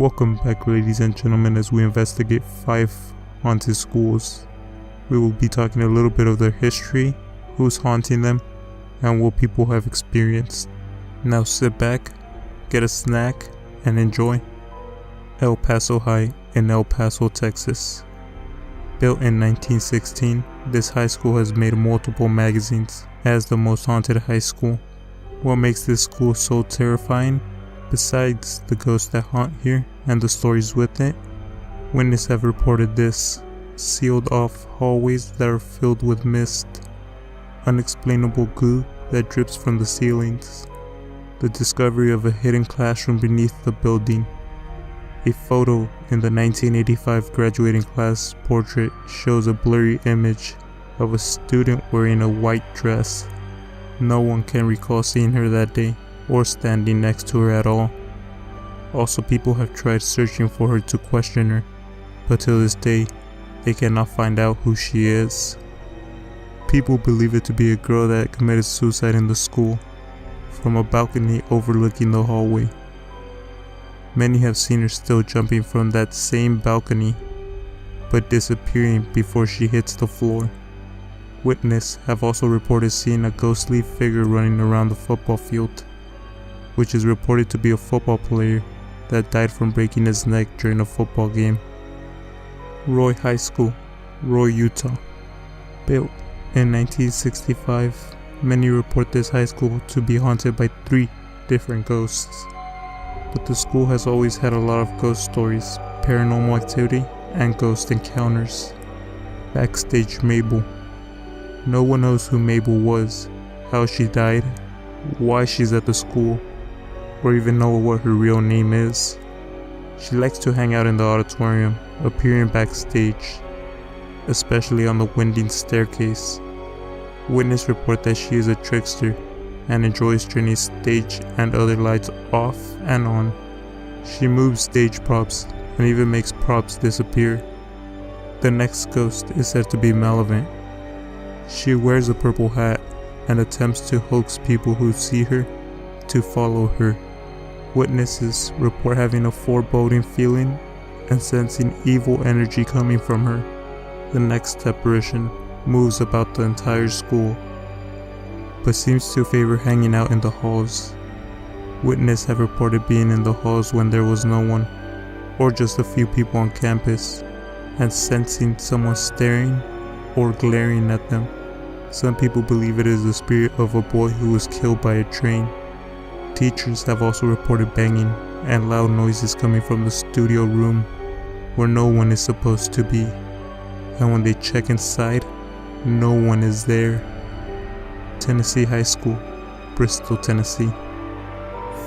Welcome back, ladies and gentlemen, as we investigate 5 haunted schools. We will be talking a little bit of their history, who's haunting them, and what people have experienced. Now sit back, get a snack, and enjoy. El Paso High in El Paso, Texas. Built in 1916, this high school has made multiple magazines as the most haunted high school. What makes this school so terrifying? Besides the ghosts that haunt here and the stories with it, witnesses have reported this: sealed off hallways that are filled with mist, unexplainable goo that drips from the ceilings, the discovery of a hidden classroom beneath the building. A photo in the 1985 graduating class portrait shows a blurry image of a student wearing a white dress. No one can recall seeing her that day or standing next to her at all. Also, people have tried searching for her to question her, but till this day, they cannot find out who she is. People believe it to be a girl that committed suicide in the school, from a balcony overlooking the hallway. Many have seen her still jumping from that same balcony, but disappearing before she hits the floor. Witnesses have also reported seeing a ghostly figure running around the football field, which is reported to be a football player that died from breaking his neck during a football game. Roy High School, Roy, Utah. Built in 1965, many report this high school to be haunted by 3 different ghosts. But the school has always had a lot of ghost stories, paranormal activity, and ghost encounters. Backstage Mabel. No one knows who Mabel was, how she died, why she's at the school, or even know what her real name is. She likes to hang out in the auditorium, appearing backstage, especially on the winding staircase. Witnesses report that she is a trickster and enjoys turning stage and other lights off and on. She moves stage props and even makes props disappear. The next ghost is said to be Malevolent. She wears a purple hat and attempts to hoax people who see her to follow her. Witnesses report having a foreboding feeling and sensing evil energy coming from her. The next apparition moves about the entire school, but seems to favor hanging out in the halls. Witnesses have reported being in the halls when there was no one, or just a few people on campus, and sensing someone staring or glaring at them. Some people believe it is the spirit of a boy who was killed by a train. Teachers have also reported banging and loud noises coming from the studio room where no one is supposed to be, and when they check inside, no one is there. Tennessee High School, Bristol, Tennessee.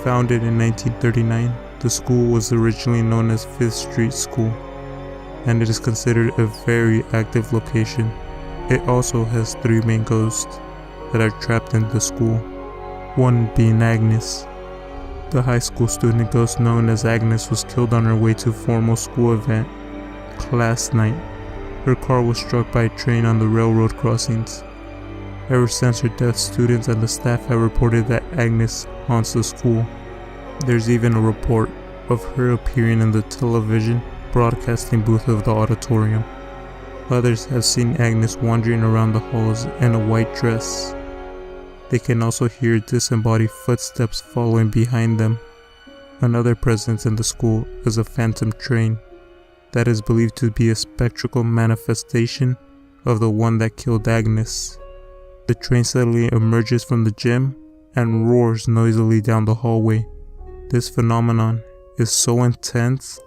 Founded in 1939, the school was originally known as 5th Street School, and it is considered a very active location. It also has 3 main ghosts that are trapped in the school, one being Agnes. The high school student ghost known as Agnes was killed on her way to a formal school event, class night. Her car was struck by a train on the railroad crossings. Ever since her death, students and the staff have reported that Agnes haunts the school. There's even a report of her appearing in the television broadcasting booth of the auditorium. Others have seen Agnes wandering around the halls in a white dress. They can also hear disembodied footsteps following behind them. Another presence in the school is a phantom train that is believed to be a spectral manifestation of the one that killed Agnes. The train suddenly emerges from the gym and roars noisily down the hallway. This phenomenon is so intense,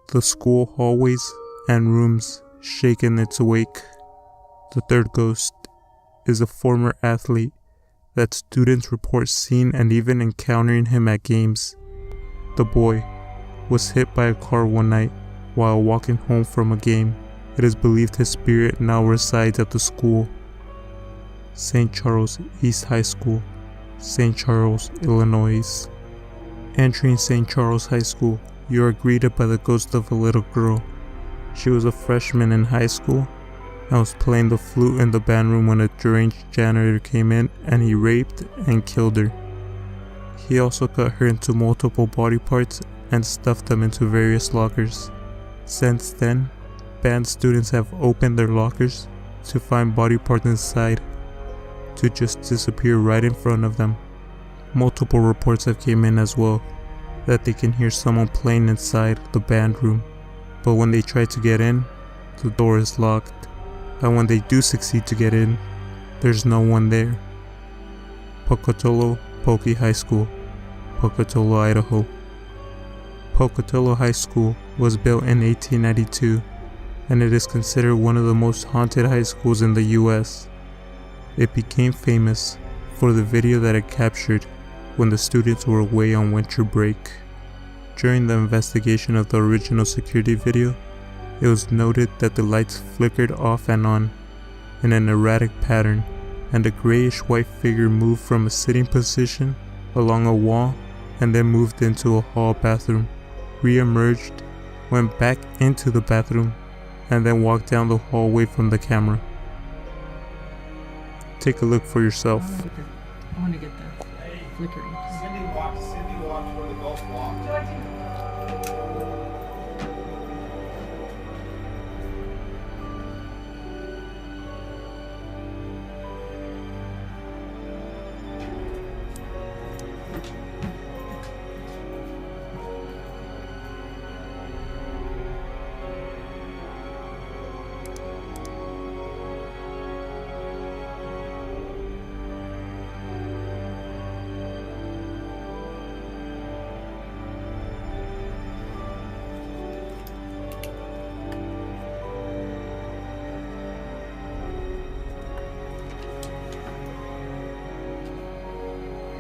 the school hallways and rooms shake in its wake. The third ghost is a former athlete that students report seeing and even encountering him at games. The boy was hit by a car one night while walking home from a game. It is believed his spirit now resides at the school. St. Charles East High School, St. Charles, Illinois. Entering St. Charles High School, you are greeted by the ghost of a little girl. She was a freshman in high school and was playing the flute in the band room when a deranged janitor came in and he raped and killed her. He also cut her into multiple body parts and stuffed them into various lockers. Since then, band students have opened their lockers to find body parts inside to just disappear right in front of them. Multiple reports have came in as well that they can hear someone playing inside the band room, but when they try to get in, the door is locked, and when they do succeed to get in, there's no one there. Pocatello Pokie High School, Pocatello, Idaho. Pocatello High School was built in 1892, and it is considered one of the most haunted high schools in the US. It became famous for the video that it captured when the students were away on winter break. During the investigation of the original security video, it was noted that the lights flickered off and on in an erratic pattern, and a grayish-white figure moved from a sitting position along a wall and then moved into a hall bathroom, re-emerged, went back into the bathroom, and then walked down the hallway from the camera. Take a look for yourself. I want to get that flickering. Cindy walked where the ghost walked.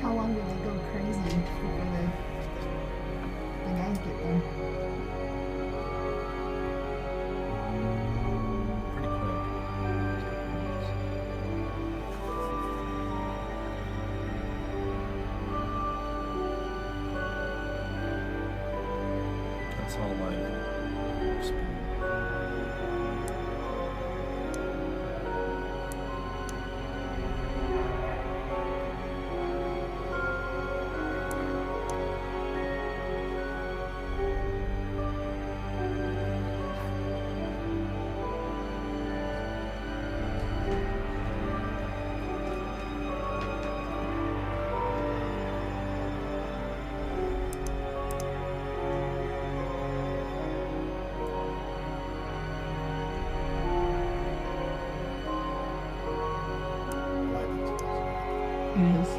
How long do they go crazy before the guys get them? Pretty quick. That's all like speed. It is.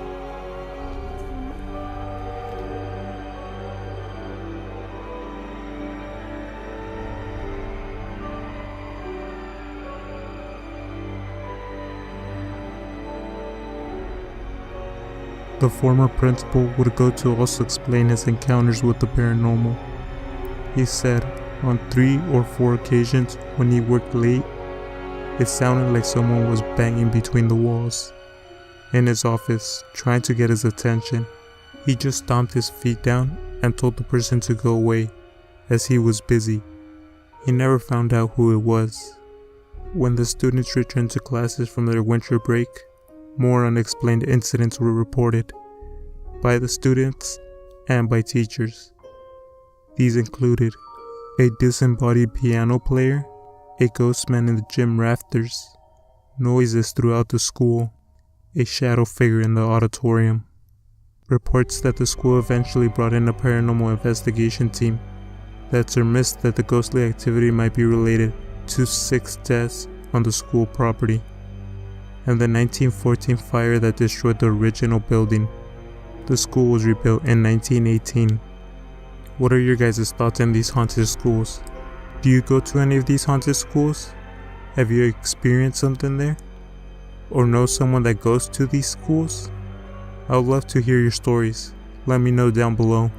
The former principal would go to also explain his encounters with the paranormal. He said on 3 or 4 occasions when he worked late, it sounded like someone was banging between the walls. In his office, trying to get his attention, he just stomped his feet down and told the person to go away, as he was busy. He never found out who it was. When the students returned to classes from their winter break, more unexplained incidents were reported by the students and by teachers. These included a disembodied piano player, a ghost man in the gym rafters, noises throughout the school, a shadow figure in the auditorium. Reports that the school eventually brought in a paranormal investigation team that surmised that the ghostly activity might be related to 6 deaths on the school property, and the 1914 fire that destroyed the original building. The school was rebuilt in 1918. What are your guys' thoughts on these haunted schools? Do you go to any of these haunted schools? Have you experienced something there? Or know someone that goes to these schools? I would love to hear your stories. Let me know down below.